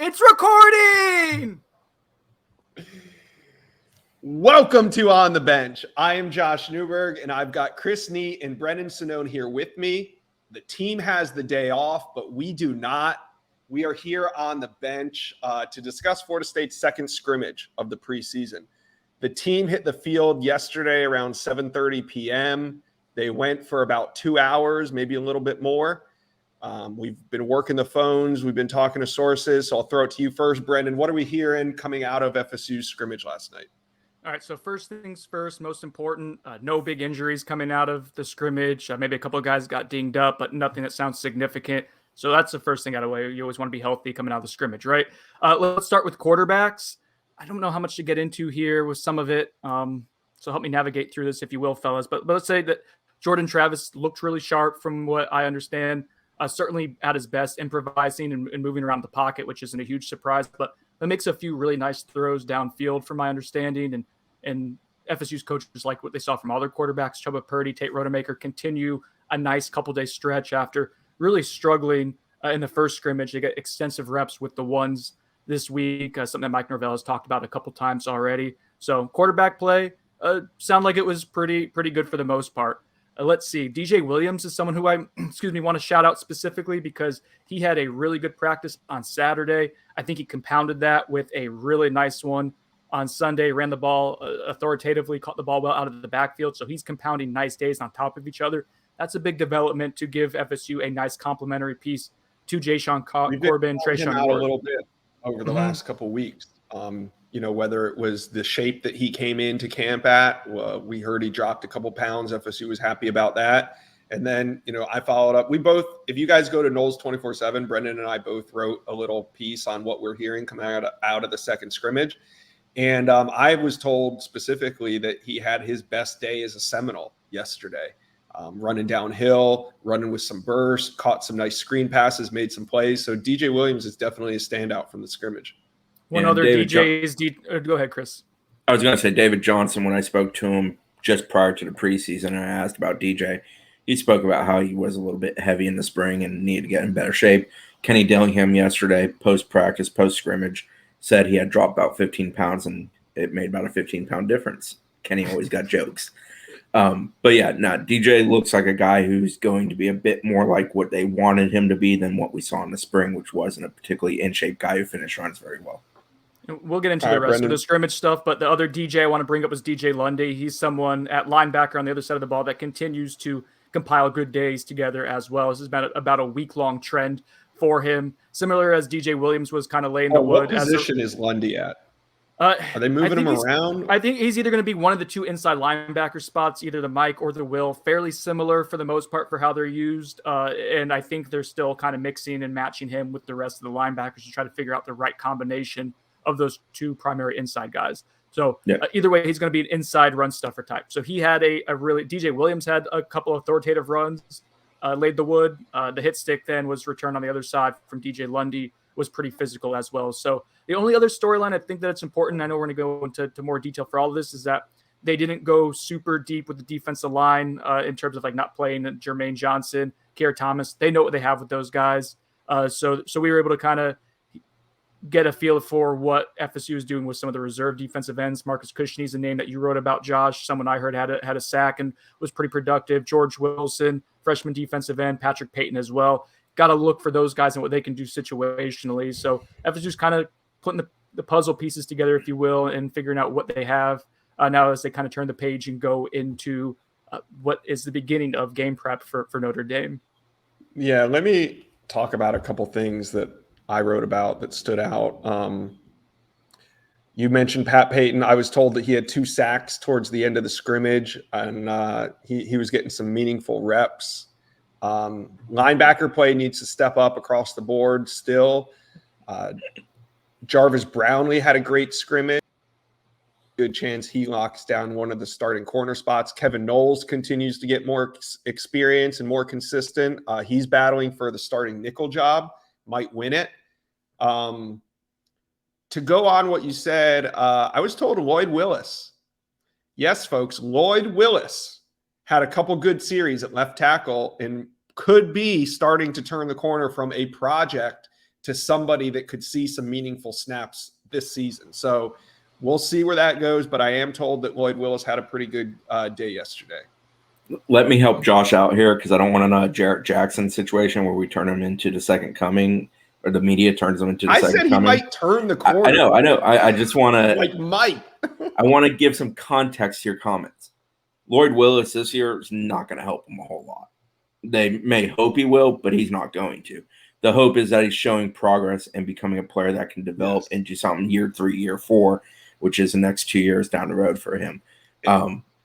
It's recording! Welcome to On the Bench. I am Josh Newberg, and I've got Chris Neat and Brendan Sonnone here with me. The team has the day off, but we do not. We are here on the bench to discuss Florida State's second scrimmage of the preseason. The team hit the field yesterday around 7:30 p.m. They went for about 2 hours, maybe a little bit more. We've been working the phones. We've been talking to sources. So I'll throw it to you first, Brendan. What are we hearing coming out of FSU's scrimmage last night? All right, so first things first, most important, no big injuries coming out of the scrimmage. Maybe a couple of guys got dinged up, but nothing that sounds significant. So that's the first thing out of the way. You always want to be healthy coming out of the scrimmage, right? Let's start with quarterbacks. I don't know how much to get into here with some of it. So help me navigate through this, if you will, fellas. But let's say that Jordan Travis looked really sharp from what I understand. Certainly at his best, improvising and moving around the pocket, which isn't a huge surprise, but it makes a few really nice throws downfield from my understanding. And FSU's coaches like what they saw from all their quarterbacks. Chubba Purdy, Tate Rodemaker continue a nice couple-day stretch after really struggling in the first scrimmage. They get extensive reps with the ones this week, something that Mike Norvell has talked about a couple times already. So quarterback play sound like it was pretty good for the most part. Let's see. DJ Williams is someone who I want to shout out specifically because he had a really good practice on Saturday. I think he compounded that with a really nice one on Sunday, ran the ball authoritatively, caught the ball well out of the backfield. So he's compounding nice days on top of each other. That's a big development to give FSU a nice complementary piece to Jayshon Corbin, Trayshawn out Ward. A little bit over the last couple of weeks. Whether it was the shape that he came into camp at, we heard he dropped a couple pounds. FSU was happy about that. And then, I followed up. We both, if you guys go to Knowles 24/7, Brendan and I both wrote a little piece on what we're hearing coming out of the second scrimmage. And I was told specifically that he had his best day as a Seminole yesterday, running downhill, running with some bursts, caught some nice screen passes, made some plays. So DJ Williams is definitely a standout from the scrimmage. One other DJ is go ahead, Chris. I was going to say David Johnson, when I spoke to him just prior to the preseason and I asked about DJ, he spoke about how he was a little bit heavy in the spring and needed to get in better shape. Kenny Dillingham yesterday, post-practice, post-scrimmage, said he had dropped about 15 pounds and it made about a 15-pound difference. Kenny always got jokes. But yeah, DJ looks like a guy who's going to be a bit more like what they wanted him to be than what we saw in the spring, which wasn't a particularly in-shape guy who finished runs very well. We'll get into the rest of the scrimmage stuff, but the other DJ I want to bring up was DJ Lundy. He's someone at linebacker on the other side of the ball that continues to compile good days together as well. This has been about a week-long trend for him, similar as DJ Williams was kind of laying the wood. What position is Lundy at? Are they moving him around? I think he's either going to be one of the two inside linebacker spots, either the Mike or the Will. Fairly similar for the most part for how they're used. And I think they're still kind of mixing and matching him with the rest of the linebackers to try to figure out the right combination of those two primary inside guys. So either way, he's going to be an inside run stuffer type. So he had a really – DJ Williams had a couple of authoritative runs, laid the wood. The hit stick then was returned on the other side from DJ Lundy, was pretty physical as well. So the only other storyline I think that it's important, I know we're going to go into more detail for all of this, is that they didn't go super deep with the defensive line in terms of like not playing Jermaine Johnson, Kier Thomas. They know what they have with those guys. So we were able to kind of get a feel for what FSU is doing with some of the reserve defensive ends. Marcus Cushnie's a name that you wrote about, Josh, someone I heard had a sack and was pretty productive. George Wilson, freshman defensive end, Patrick Payton as well. Got to look for those guys and what they can do situationally. So FSU's kind of putting the puzzle pieces together, if you will, and figuring out what they have now as they kind of turn the page and go into what is the beginning of game prep for Notre Dame. Yeah, let me talk about a couple things that I wrote about that stood out. You mentioned Pat Payton. I was told that he had 2 sacks towards the end of the scrimmage, and he was getting some meaningful reps. Linebacker play needs to step up across the board still. Jarvis Brownlee had a great scrimmage. Good chance he locks down one of the starting corner spots. Kevin Knowles continues to get more experience and more consistent. He's battling for the starting nickel job, might win it. To go on what you said, I was told Lloyd Willis. Yes, folks, Lloyd Willis had a couple good series at left tackle and could be starting to turn the corner from a project to somebody that could see some meaningful snaps this season. So we'll see where that goes, but I am told that Lloyd Willis had a pretty good day yesterday. Let me help Josh out here because I don't want a Jarrett Jackson situation where we turn him into the second coming or the media turns him into the second coming. I said he might turn the corner. I know. I just want to – like Mike. I want to give some context to your comments. Lloyd Willis this year is not going to help him a whole lot. They may hope he will, but he's not going to. The hope is that he's showing progress and becoming a player that can develop into something year 3, year 4, which is the next 2 years down the road for him.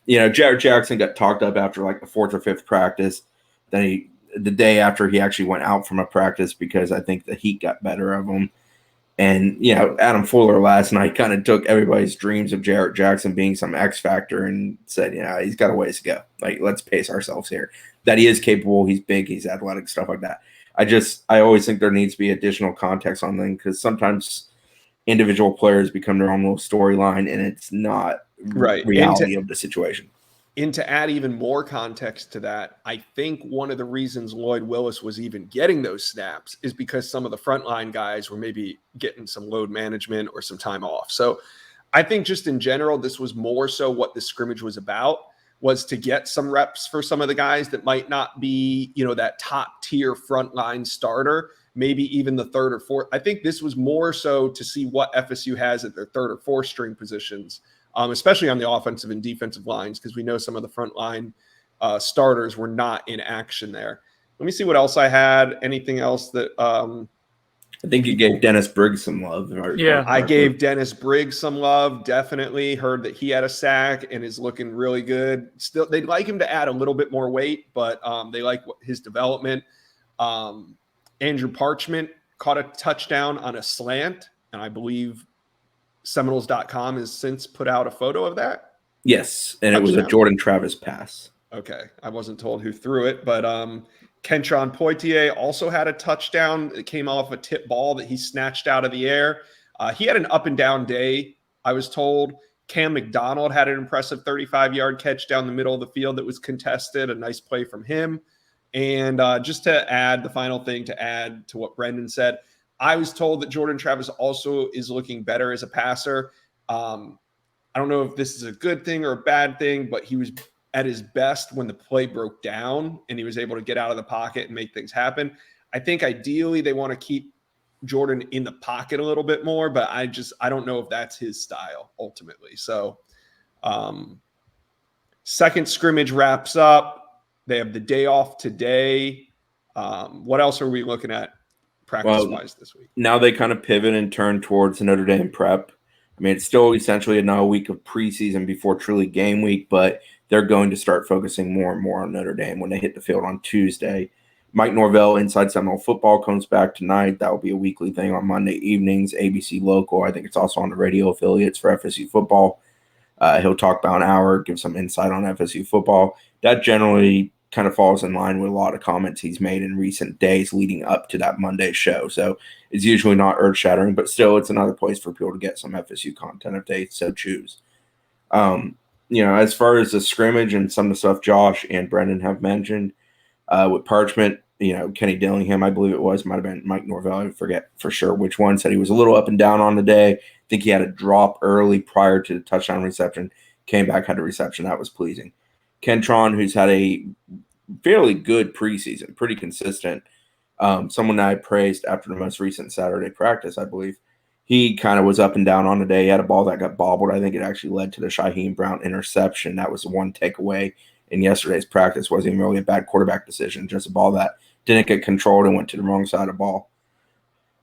Jarrett Jackson got talked up after like the 4th or 5th practice. Then the day after he actually went out from a practice because I think the heat got better of him. And, Adam Fuller last night kind of took everybody's dreams of Jarrett Jackson being some X factor and said, he's got a ways to go. Like, let's pace ourselves here. That he is capable, he's big, he's athletic, stuff like that. I always think there needs to be additional context on them because sometimes individual players become their own little storyline and it's not reality of the situation. And to add even more context to that, I think one of the reasons Lloyd Willis was even getting those snaps is because some of the frontline guys were maybe getting some load management or some time off. So I think just in general, this was more so what the scrimmage was about, was to get some reps for some of the guys that might not be, that top tier frontline starter, maybe even the 3rd or 4th. I think this was more so to see what FSU has at their 3rd or 4th string positions. Especially on the offensive and defensive lines, because we know some of the frontline starters were not in action there. Let me see what else I had. Anything else that I think you gave Dennis Briggs some love. I gave Dennis Briggs some love. Definitely heard that he had a sack and is looking really good. Still, they'd like him to add a little bit more weight, but they like his development. Andrew Parchment caught a touchdown on a slant, and I believe Seminoles.com has since put out a photo of that. Yes, and it was a Jordan Travis pass. Okay, I wasn't told who threw it, but Kentron Poitier also had a touchdown. It came off a tip ball that he snatched out of the air. He had an up and down day, I was told. Cam McDonald had an impressive 35-yard catch down the middle of the field that was contested. A nice play from him. And just to add, the final thing to add to what Brendan said, I was told that Jordan Travis also is looking better as a passer. I don't know if this is a good thing or a bad thing, but he was at his best when the play broke down and he was able to get out of the pocket and make things happen. I think ideally they want to keep Jordan in the pocket a little bit more, but I don't know if that's his style ultimately. So second scrimmage wraps up. They have the day off today. What else are we looking at practice-wise this week? Now they kind of pivot and turn towards the Notre Dame prep. I mean, it's still essentially another week of preseason before truly game week, but they're going to start focusing more and more on Notre Dame when they hit the field on Tuesday. Mike Norvell, Inside Seminole Football, comes back tonight. That will be a weekly thing on Monday evenings, ABC Local. I think it's also on the radio affiliates for FSU football. He'll talk about an hour, give some insight on FSU football. That generally kind of falls in line with a lot of comments he's made in recent days leading up to that Monday show. So it's usually not earth-shattering, but still it's another place for people to get some FSU content if they so choose. As far as the scrimmage and some of the stuff Josh and Brendan have mentioned, with Parchment, Kenny Dillingham, I believe it was, might have been Mike Norvell, I forget for sure which one, said he was a little up and down on the day. I think he had a drop early prior to the touchdown reception, came back, had a reception. That was pleasing. Kentron, who's had a fairly good preseason, pretty consistent, someone that I praised after the most recent Saturday practice, I believe. He kind of was up and down on the day. He had a ball that got bobbled. I think it actually led to the Shaheem Brown interception. That was the one takeaway in yesterday's practice. Wasn't even really a bad quarterback decision, just a ball that didn't get controlled and went to the wrong side of the ball.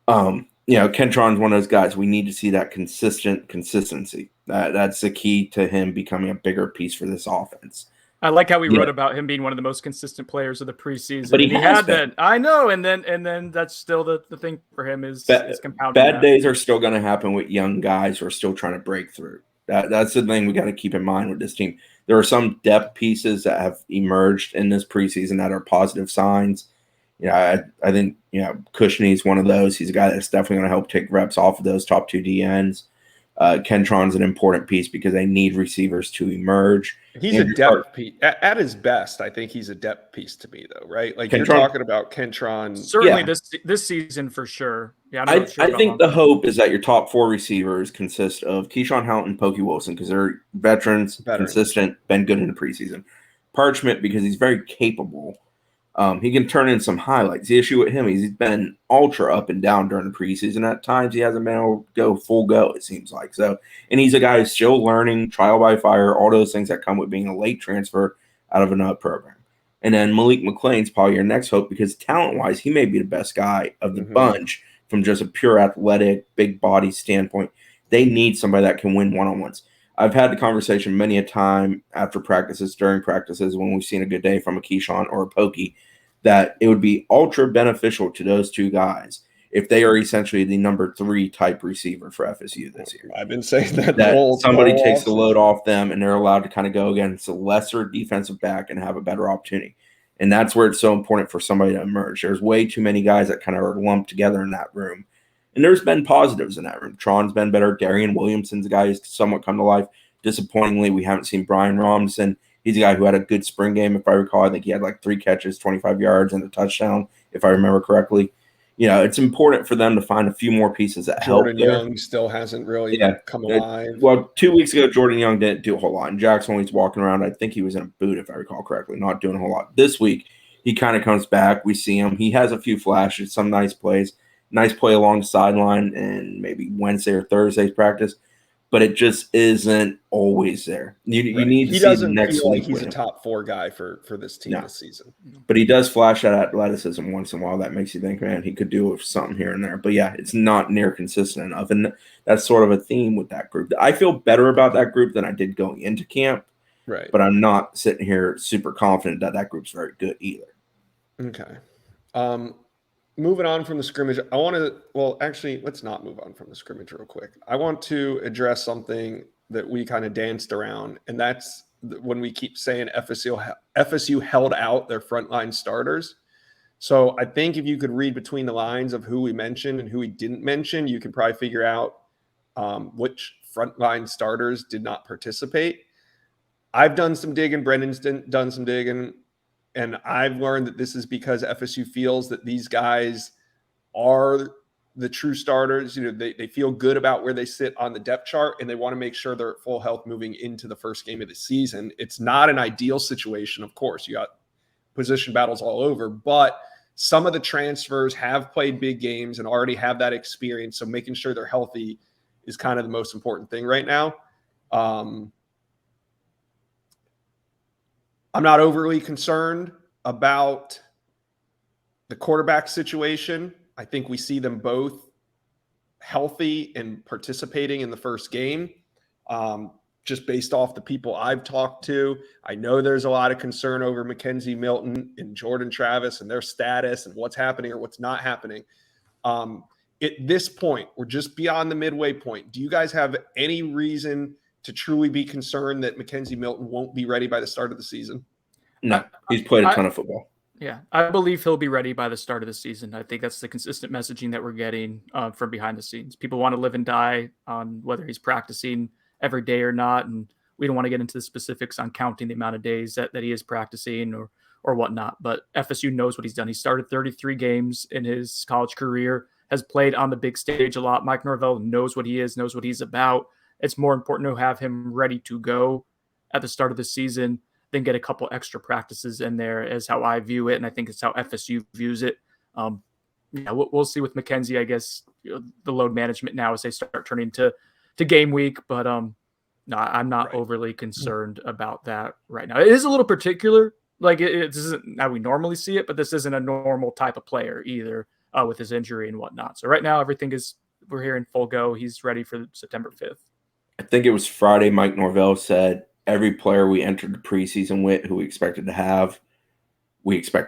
Kentron's one of those guys. We need to see that consistency. That's the key to him becoming a bigger piece for this offense. I like how we wrote about him being one of the most consistent players of the preseason. But he had that. I know, and then that's still the thing for him is compounding. Bad days are still going to happen with young guys who are still trying to break through. That's the thing we got to keep in mind with this team. There are some depth pieces that have emerged in this preseason that are positive signs. I think Cushney's one of those. He's a guy that's definitely going to help take reps off of those top two DNs. Kentron's an important piece because they need receivers to emerge. He's a depth piece. At his best, I think he's a depth piece to me, though, right? Like you're talking about Kentron. Certainly this season for sure. Yeah, I think the hope is that your top 4 receivers consist of Keyshawn Houghton, Pokey Wilson, because they're veterans, consistent, been good in the preseason. Parchment, because he's very capable. He can turn in some highlights. The issue with him is he's been ultra up and down during the preseason. At times, he hasn't been able to go full go, it seems like. So, and he's a guy who's still learning, trial by fire, all those things that come with being a late transfer out of another program. And then Malik Mclean's probably your next hope because talent-wise, he may be the best guy of the bunch from just a pure athletic, big body standpoint. They need somebody that can win one-on-ones. I've had the conversation many a time after practices, during practices, when we've seen a good day from a Keyshawn or a Pokey, that it would be ultra beneficial to those 2 guys if they are essentially the number 3 type receiver for FSU this year. I've been saying that somebody takes the load off them and they're allowed to kind of go against a lesser defensive back and have a better opportunity. And that's where it's so important for somebody to emerge. There's way too many guys that kind of are lumped together in that room. And there's been positives in that room. Tron's been better. Davion Williamson's a guy who's somewhat come to life. Disappointingly, we haven't seen Brian Robinson. He's a guy who had a good spring game, if I recall. I think he had like 3 catches, 25 yards, and a touchdown, if I remember correctly. You know, it's important for them to find a few more pieces that help. Jordan Young still hasn't really come alive. Well, 2 weeks ago, Jordan Young didn't do a whole lot. And Jackson, when he's walking around, I think he was in a boot, if I recall correctly, not doing a whole lot. This week, he kind of comes back. We see him. He has a few flashes, some nice plays. Nice play along the sideline and maybe Wednesday or Thursday's practice. But it just isn't always there. You need to see the next feel like week. He's a top 4 guy for this team this season. But he does flash that athleticism once in a while. That makes you think, man, he could do something here and there. But yeah, it's not near consistent enough. And that's sort of a theme with that group. I feel better about that group than I did going into camp. Right. But I'm not sitting here super confident that group's very good either. Okay. Moving on from the scrimmage, I want to – well, actually, let's not move on from the scrimmage real quick. I want to address something that we kind of danced around, and that's when we keep saying FSU held out their frontline starters. So I think if you could read between the lines of who we mentioned and who we didn't mention, you could probably figure out which frontline starters did not participate. I've done some digging. Brendan's done some digging. And I've learned that this is because FSU feels that these guys are the true starters. You know, they feel good about where they sit on the depth chart, and they want to make sure they're at full health moving into the first game of the season. It's not an ideal situation, of course. You got position battles all over, but some of the transfers have played big games and already have that experience. So making sure they're healthy is kind of the most important thing right now. I'm not overly concerned about the quarterback situation. I think we see them both healthy and participating in the first game. Just based off the people I've talked to, I know there's a lot of concern over Mackenzie Milton and Jordan Travis and their status and what's happening or what's not happening. At this point, we're just beyond the midway point. Do you guys have any reason to truly be concerned that Mackenzie Milton won't be ready by the start of the season? No, he's played a ton of football. Yeah, I believe he'll be ready by the start of the season. I think that's the consistent messaging that we're getting from behind the scenes. People want to live and die on whether he's practicing every day or not, and we don't want to get into the specifics on counting the amount of days that he is practicing or whatnot. But FSU knows what he's done. He started 33 games in his college career, has played on the big stage a lot. Mike Norvell knows what he is, knows what he's about. It's more important to have him ready to go at the start of the season than get a couple extra practices in there, is how I view it. And I think it's how FSU views it. We'll see with Mackenzie, I guess, the load management now as they start turning to game week. But no, I'm not overly concerned about that right now. It is a little particular. Like it isn't how we normally see it, but this isn't a normal type of player either with his injury and whatnot. So right now, we're here in full go. He's ready for September 5th. I think it was Friday, Mike Norvell said every player we entered the preseason with who we expect to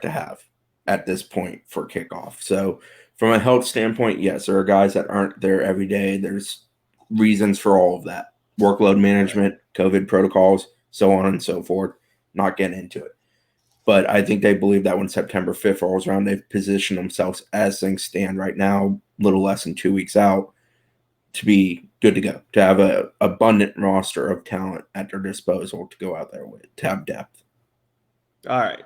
have at this point for kickoff. So from a health standpoint, yes, there are guys that aren't there every day. There's reasons for all of that. Workload management, COVID protocols, so on and so forth. Not getting into it. But I think they believe that when September 5th rolls around, they've positioned themselves as things stand right now, a little less than 2 weeks out, to be good to go, to have a abundant roster of talent at their disposal to go out there with, to have depth. All right.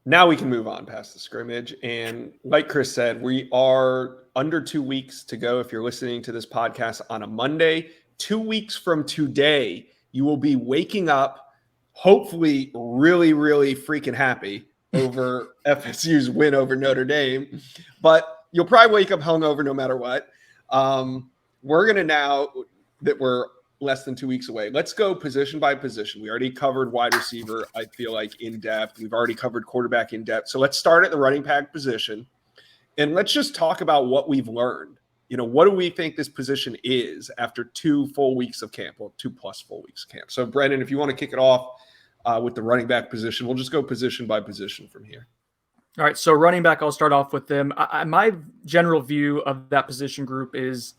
Now we can move on past the scrimmage. And like Chris said, we are under 2 weeks to go. If you're listening to this podcast on a Monday, 2 weeks from today, you will be waking up, hopefully really, really freaking happy over FSU's win over Notre Dame. But you'll probably wake up hungover no matter what. We're going to, now that we're less than 2 weeks away, let's go position by position. We already covered wide receiver, I feel like, in depth. We've already covered quarterback in depth. So let's start at the running back position, and let's just talk about what we've learned. What do we think this position is after 2 full weeks of camp? Well, 2+ full weeks of camp. So Brendan, if you want to kick it off with the running back position, we'll just go position by position from here. All right, so running back, I'll start off with them. My general view of that position group is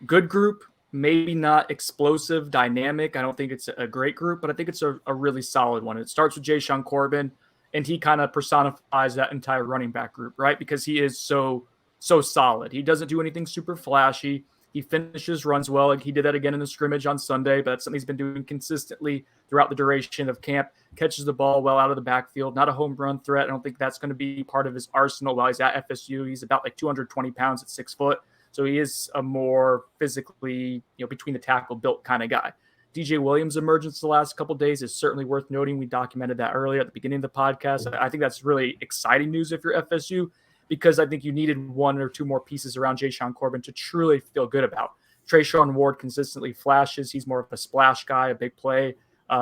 good group, maybe not explosive, dynamic. I don't think it's a great group, but I think it's a really solid one. It starts with Jashaun Corbin, and he kind of personifies that entire running back group, right? Because he is so solid. He doesn't do anything super flashy. He finishes runs well. Like he did that again in the scrimmage on Sunday, but that's something he's been doing consistently throughout the duration of camp. Catches the ball well out of the backfield. Not a home run threat. I don't think that's going to be part of his arsenal while he's at FSU. He's about like 220 pounds at 6 foot. So he is a more physically, between the tackle built kind of guy. DJ Williams' emergence the last couple of days is certainly worth noting. We documented that earlier at the beginning of the podcast. I think that's really exciting news if you're FSU, because I think you needed 1 or 2 more pieces around Jashaun Corbin to truly feel good about. Trayshawn Ward consistently flashes. He's more of a splash guy, a big play,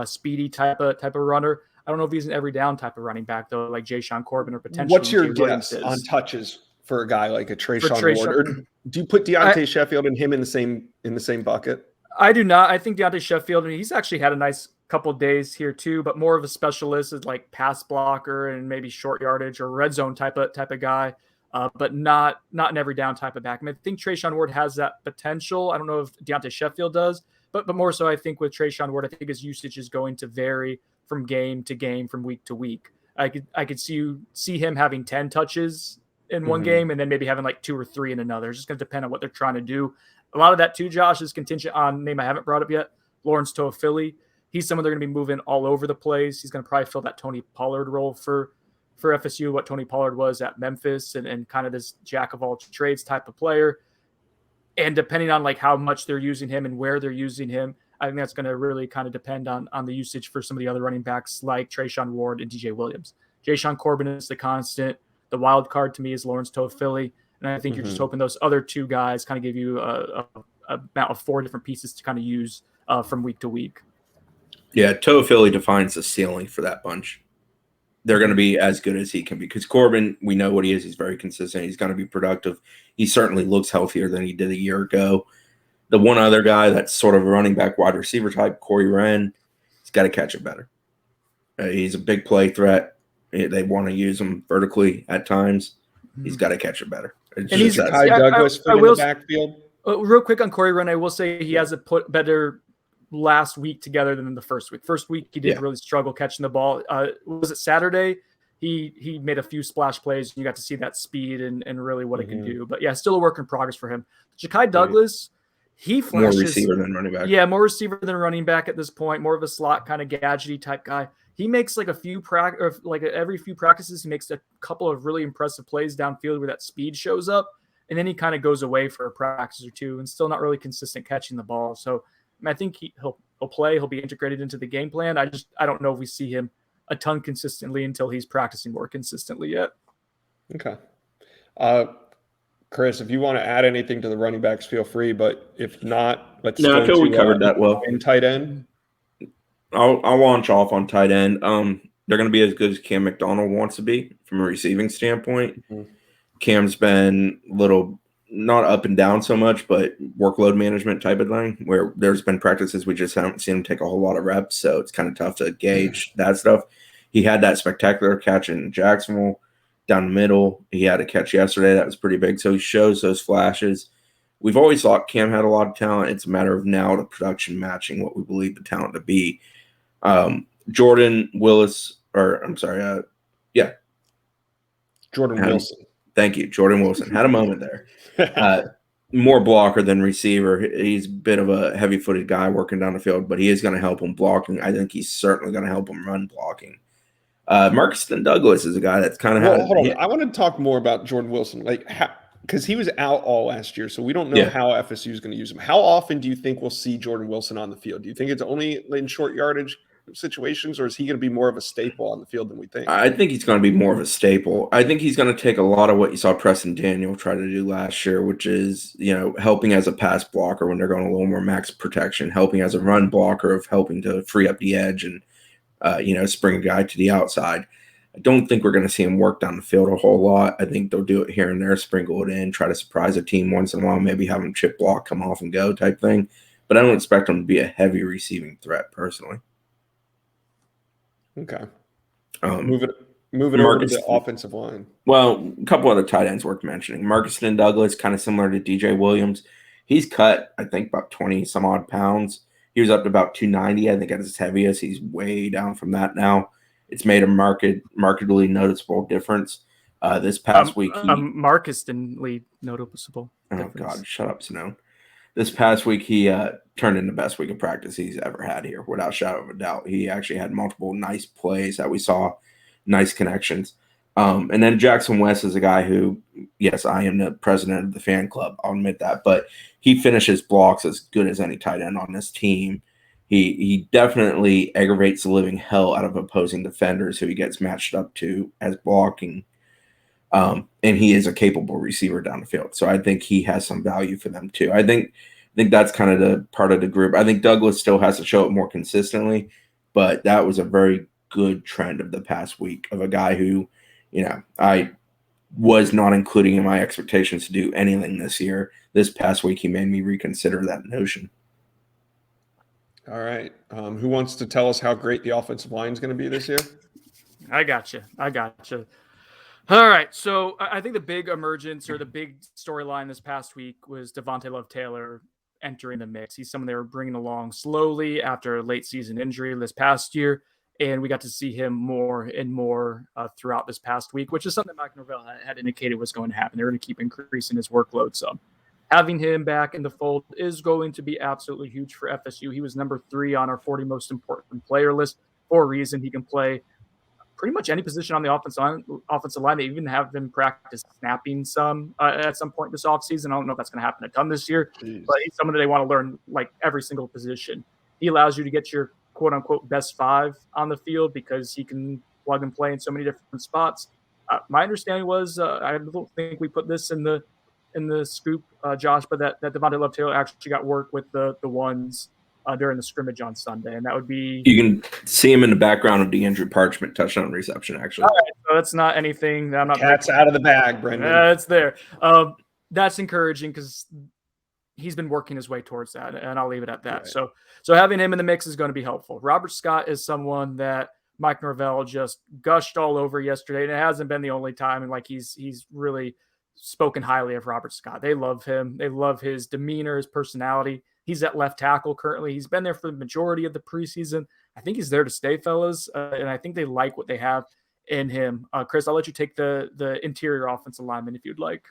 speedy type of runner. I don't know if he's an every down type of running back though, like Jashaun Corbin or potentially. What's your guess on touches for a guy like a Trayshawn Ward? Or do you put Deontay Sheffield and him in the same bucket? I do not. I think Deontay Sheffield, he's actually had a nice couple of days here too, but more of a specialist is like pass blocker and maybe short yardage or red zone type of guy, but not an every down type of back. I think Trayshawn Ward has that potential. I don't know if Deontay Sheffield does, but more so I think with Trayshawn Ward, I think his usage is going to vary from game to game, from week to week. I could see him having 10 touches in one game and then maybe having like 2 or 3 in another. It's just going to depend on what they're trying to do. A lot of that too, Josh, is contingent on name I haven't brought up yet, Lawrence Toafili. He's someone they're going to be moving all over the place. He's going to probably fill that Tony Pollard role for FSU, what Tony Pollard was at Memphis, and kind of this jack of all trades type of player. And depending on like how much they're using him and where they're using him, I think that's going to really kind of depend on the usage for some of the other running backs like Trayshawn Ward and DJ Williams. Jashaun Corbin is the constant. The wild card to me is Lawrence Toafili. And I think you're just hoping those other 2 guys kind of give you a amount of 4 different pieces to kind of use from week to week. Yeah, Toafili defines the ceiling for that bunch. They're going to be as good as he can be, because Corbin, we know what he is. He's very consistent. He's going to be productive. He certainly looks healthier than he did a year ago. The one other guy that's sort of a running back wide receiver type, Wren, he's got to catch it better. He's a big play threat. They want to use him vertically at times. He's got to catch it better. And he's Jakai Douglas in the backfield. Real quick on Wren, I will say he has a put better last week together than in the first week. First week he did really struggle catching the ball. Was it Saturday? He made a few splash plays. You got to see that speed and really what it can do. But yeah, still a work in progress for him. Jakai Douglas, he flashes more receiver than running back. Yeah, more receiver than running back at this point. More of a slot kind of gadgety type guy. He makes like every few practices, he makes a couple of really impressive plays downfield where that speed shows up, and then he kind of goes away for a practice or 2 and still not really consistent catching the ball. So I think he'll play. He'll be integrated into the game plan. I don't know if we see him a ton consistently until he's practicing more consistently yet. Okay. Chris, if you want to add anything to the running backs, feel free. But if not, let's I feel we covered that well. In tight end. I'll launch off on tight end. They're going to be as good as Cam McDonald wants to be from a receiving standpoint. Cam's been a little not up and down so much, but workload management type of thing, where there's been practices we just haven't seen him take a whole lot of reps, so it's kind of tough to gauge that stuff. He had that spectacular catch in Jacksonville down the middle. He had a catch yesterday that was pretty big, so he shows those flashes. We've always thought Cam had a lot of talent. It's a matter of now the production matching what we believe the talent to be. Jordan Willis, Jordan Wilson. Thank you. Jordan Wilson had a moment there. more blocker than receiver. He's a bit of a heavy-footed guy working down the field, but he is going to help him blocking. I think he's certainly going to help him run blocking. Marcus Douglas is a guy that's kind of hold on. I want to talk more about Jordan Wilson, because he was out all last year, so we don't know how FSU is going to use him. How often do you think we'll see Jordan Wilson on the field? Do you think it's only in short yardage situations, or is he going to be more of a staple on the field than we think? I think he's going to be more of a staple. I think he's going to take a lot of what you saw Preston Daniel try to do last year, which is, helping as a pass blocker when they're going a little more max protection, helping as a run blocker of helping to free up the edge and, spring a guy to the outside. I don't think we're going to see him work down the field a whole lot. I think they'll do it here and there, sprinkle it in, try to surprise a team once in a while, maybe have him chip block, come off and go type thing. But I don't expect him to be a heavy receiving threat personally. Okay. Move it over to the offensive line. Well, a couple other tight ends worth mentioning. Marcus Douglas, kind of similar to DJ Williams. He's cut, I think, about 20 some odd pounds. He was up to about 290, I think, at his heaviest. He's way down from that now. It's made a markedly noticeable difference. This past week, markedly noticeable. Oh God, shut up, Snow. This past week, he turned in the best week of practice he's ever had here, without a shadow of a doubt. He actually had multiple nice plays that we saw, nice connections. And then Jackson West is a guy who, yes, I am the president of the fan club. I'll admit that. But he finishes blocks as good as any tight end on this team. He definitely aggravates the living hell out of opposing defenders who he gets matched up to as blocking. And he is a capable receiver down the field. So I think he has some value for them too. I think that's kind of the part of the group. I think Douglas still has to show it more consistently, but that was a very good trend of the past week of a guy who, I was not including in my expectations to do anything this year. This past week, he made me reconsider that notion. All right. Who wants to tell us how great the offensive line is going to be this year? I got you. All right. So I think the big emergence or the big storyline this past week was Devontae Love-Taylor entering the mix. He's someone they were bringing along slowly after a late season injury this past year. And we got to see him more and more throughout this past week, which is something Mike Norvell had indicated was going to happen. They're going to keep increasing his workload some. Having him back in the fold is going to be absolutely huge for FSU. He was number 3 on our 40 most important player list for a reason. He can play pretty much any position on the offensive line. They even have him practice snapping some at some point this offseason. I don't know if that's going to happen a ton this year, but he's someone that they want to learn like every single position. He allows you to get your quote-unquote best 5 on the field because he can plug and play in so many different spots. My understanding was, I don't think we put this in the scoop, Josh, but that Devontae Love-Taylor actually got work with the ones during the scrimmage on Sunday, and that would be... You can see him in the background of the Andrew Parchment touchdown reception, actually. All right, so that's not anything that I'm not... Cat's out of the bag, Brendan. It's there. That's encouraging because he's been working his way towards that, and I'll leave it at that. Right. So having him in the mix is going to be helpful. Robert Scott is someone that Mike Norvell just gushed all over yesterday, and it hasn't been the only time, and he's really spoken highly of Robert Scott. They love him. They love his demeanor, his personality. He's at left tackle currently. He's been there for the majority of the preseason. I think he's there to stay, fellas, and I think they like what they have in him. Chris, I'll let you take the interior offensive lineman if you'd like.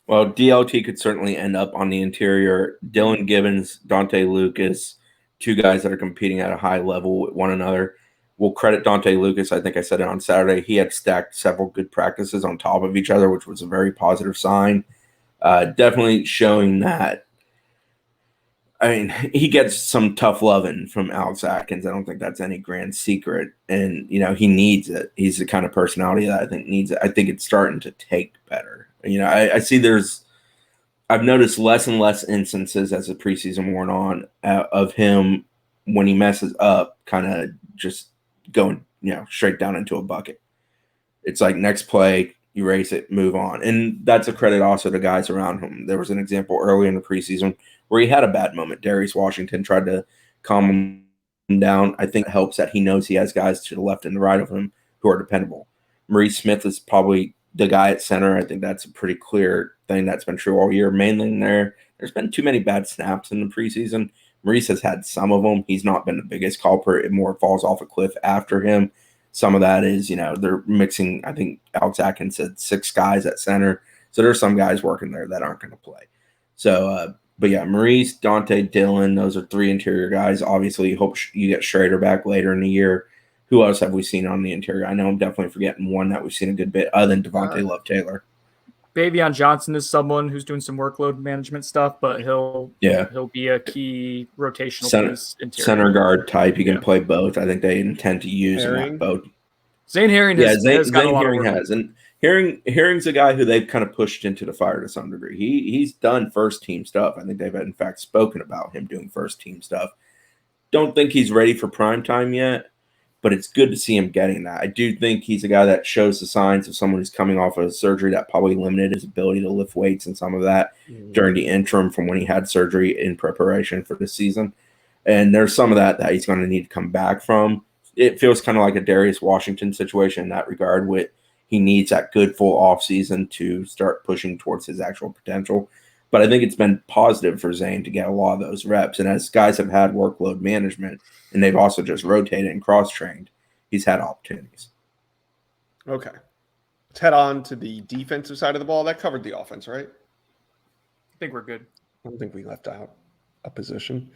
Well, DLT could certainly end up on the interior. Dylan Gibbons, Dante Lucas, 2 guys that are competing at a high level with one another. We'll credit Dante Lucas. I think I said it on Saturday. He had stacked several good practices on top of each other, which was a very positive sign. Definitely showing that. I mean, he gets some tough loving from Alex Atkins. I don't think that's any grand secret. And, he needs it. He's the kind of personality that I think needs it. I think it's starting to take better. I see I've noticed less and less instances as the preseason worn on of him when he messes up, kind of just going, straight down into a bucket. It's like next play, erase it, move on. And that's a credit also to guys around him. There was an example early in the preseason where he had a bad moment. Darius Washington tried to calm him down. I think it helps that he knows he has guys to the left and the right of him who are dependable. Maurice Smith is probably the guy at center. I think that's a pretty clear thing that's been true all year. Mainly there's been too many bad snaps in the preseason. Maurice has had some of them. He's not been the biggest culprit. It more falls off a cliff after him. Some of that is, they're mixing, I think Alex Atkins said 6 guys at center. So there's some guys working there that aren't going to play. So, but yeah, Maurice, Dante, Dillon, those are three interior guys. Obviously, hope you get Schrader back later in the year. Who else have we seen on the interior? I know I'm definitely forgetting one that we've seen a good bit other than Devontae Love Taylor. Davion Johnson is someone who's doing some workload management stuff, but he'll be a key rotational piece. Center guard type. He can play both. I think they intend to use him at both. Zane Herring has got a lot of work. And Herring's a guy who they've kind of pushed into the fire to some degree. He's done first team stuff. I think they've in fact spoken about him doing first team stuff. Don't think he's ready for prime time yet, but it's good to see him getting that. I do think he's a guy that shows the signs of someone who's coming off of surgery that probably limited his ability to lift weights and some of that during the interim from when he had surgery in preparation for this season. And there's some of that he's going to need to come back from. It feels kind of like a Darius Washington situation in that regard, with he needs that good full off season to start pushing towards his actual potential. But I think it's been positive for Zane to get a lot of those reps. And as guys have had workload management and they've also just rotated and cross-trained, he's had opportunities. Okay. Let's head on to the defensive side of the ball. That covered the offense, right? I think we're good. I don't think we left out a position.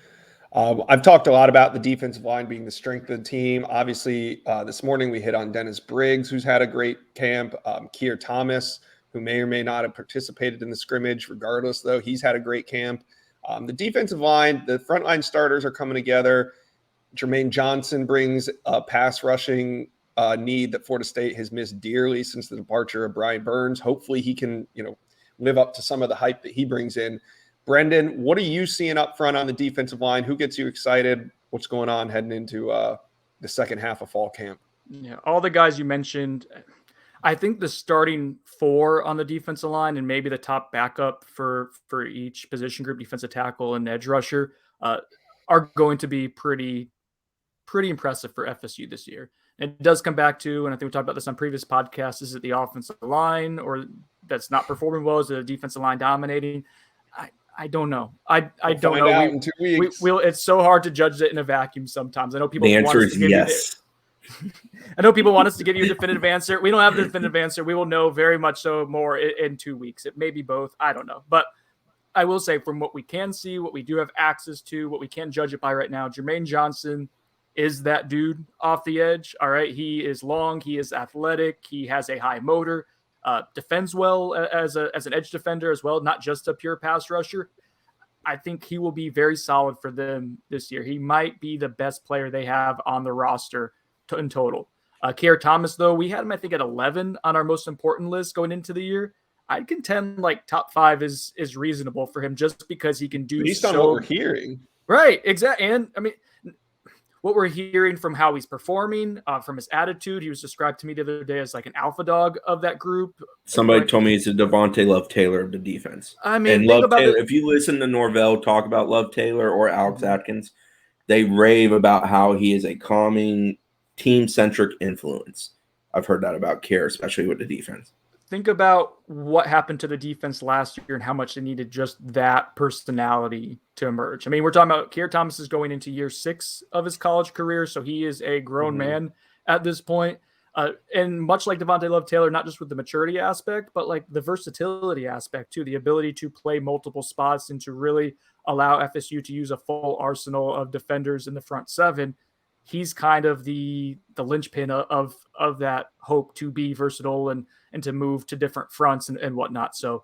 I've talked a lot about the defensive line being the strength of the team. Obviously, this morning we hit on Dennis Briggs, who's had a great camp. Keir Thomas, who may or may not have participated in the scrimmage. Regardless, though, he's had a great camp. The defensive line, the frontline starters are coming together. Jermaine Johnson brings a pass rushing need that Florida State has missed dearly since the departure of Brian Burns. Hopefully he can, live up to some of the hype that he brings in. Brendan, what are you seeing up front on the defensive line? Who gets you excited? What's going on heading into the second half of fall camp? Yeah, all the guys you mentioned, I think the starting four on the defensive line and maybe the top backup for each position group, defensive tackle and edge rusher, are going to be pretty impressive for FSU this year. And it does come back to, and I think we talked about this on previous podcasts, is it the offensive line or that's not performing well? Is it the defensive line dominating? I don't know. I don't know. In 2 weeks. It's so hard to judge it in a vacuum sometimes. I know people. The answer is yes. I know people want us to give you a definitive answer. We don't have a definitive answer. We will know very much so more in 2 weeks. It may be both. I don't know. But I will say from what we can see, what we do have access to, what we can judge it by right now, Jermaine Johnson is that dude off the edge. All right. He is long. He is athletic. He has a high motor. Defends well as an edge defender as well, not just a pure pass rusher. I think he will be very solid for them this year. He might be the best player they have on the roster in total. Keir Thomas, though, we had him, I think, at 11 on our most important list going into the year. I'd contend like top 5 is reasonable for him just because he can do based on what we're hearing. Right, exactly. And I mean, what we're hearing from how he's performing, from his attitude, he was described to me the other day as like an alpha dog of that group. Somebody told me he's a Devontae Love Taylor of the defense. I mean, and Love Taylor, if you listen to Norvell talk about Love Taylor or Alex Atkins, they rave about how he is a calming, team-centric influence. I've heard that about Keir, especially with the defense. Think about what happened to the defense last year and how much they needed just that personality to emerge. I mean, we're talking about Keir Thomas is going into year 6 of his college career, so he is a grown man at this point. And much like Devontae Love Taylor, not just with the maturity aspect, but like the versatility aspect too, the ability to play multiple spots and to really allow FSU to use a full arsenal of defenders in the front 7. He's kind of the linchpin of that hope to be versatile and to move to different fronts and whatnot. So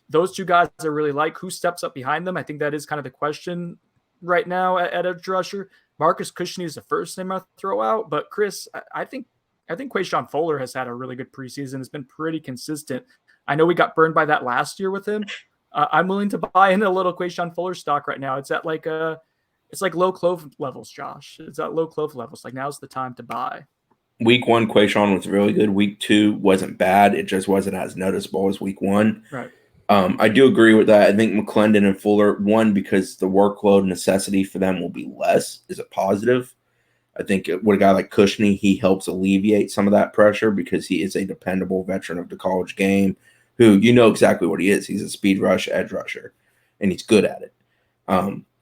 those two guys I really like. Who steps up behind them? I think that is kind of the question right now at edge rusher. Marcus Cushney is the first name I throw out, but Chris, I think Quayshawn Fuller has had a really good preseason. It's been pretty consistent. I know we got burned by that last year with him. I'm willing to buy in a little Quayshawn Fuller stock right now. It's at like it's like low clove levels, Josh. It's at low clove levels. Like now's the time to buy. Week 1, Quayshawn was really good. Week 2 wasn't bad. It just wasn't as noticeable as week 1. Right. I do agree with that. I think McClendon and Fuller, one, because the workload necessity for them will be less, is a positive. I think with a guy like Cushney, he helps alleviate some of that pressure because he is a dependable veteran of the college game who you know exactly what he is. He's a speed rush edge rusher, and he's good at it.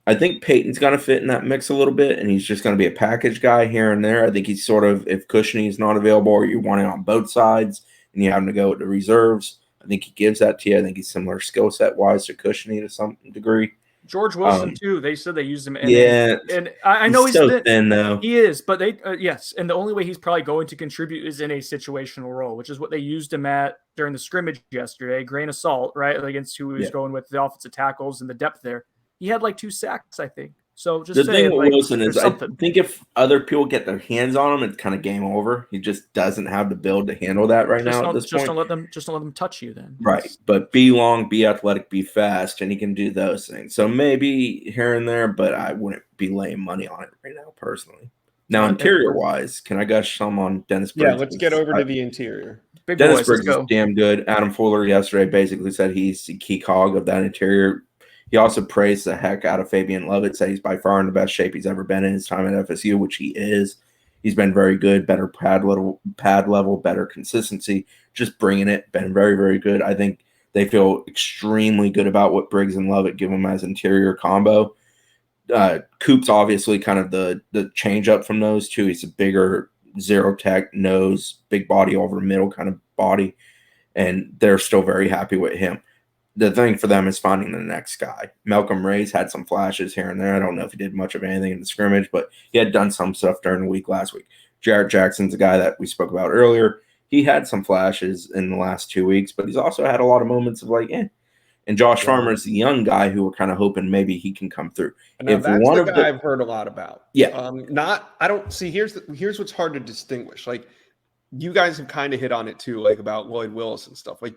I think Peyton's going to fit in that mix a little bit, and he's just going to be a package guy here and there. I think he's sort of, if Cushney is not available or you want it on both sides and you have to go with the reserves, I I think he gives that to you. I think he's similar skill set wise to Cushiony to some degree. George Wilson too. They said they used him. And I know he's so thin though. He is, but yes, and the only way he's probably going to contribute is in a situational role, which is what they used him at during the scrimmage yesterday. Grain of salt, right, against who he was going with the offensive tackles and the depth there. He had like 2 sacks, I think. So just the thing with Wilson is, I think if other people get their hands on him, it's kind of game over. He just doesn't have the build to handle that right now at this point. Don't let them touch you then. Right, but be long, be athletic, be fast, and he can do those things. So maybe here and there, but I wouldn't be laying money on it right now personally. Now, interior-wise, can I gush some on Dennis Briggs? Yeah, let's get over to the interior. Dennis Briggs is damn good. Adam Fuller yesterday basically said he's the key cog of that interior. He also praised the heck out of Fabian Lovett, said he's by far in the best shape he's ever been in his time at FSU, which he is. He's been very good, better pad level, better consistency, just bringing it, been very, very good. I think they feel extremely good about what Briggs and Lovett give them as interior combo. Coop's obviously kind of the change up from those two. He's a bigger zero tech nose, big body over middle kind of body, and they're still very happy with him. The thing for them is finding the next guy. Malcolm Reyes had some flashes here and there. I don't know if he did much of anything in the scrimmage, but he had done some stuff during the week last week. Jarrett Jackson's a guy that we spoke about earlier. He had some flashes in the last 2 weeks, but he's also had a lot of moments of like, eh. And Josh Farmer is the young guy who we're kind of hoping maybe he can come through. Now, that's one the guy I've heard a lot about. Yeah. I don't see, here's what's hard to distinguish. Like, you guys have kind of hit on it too, like about Lloyd Willis and stuff. Like,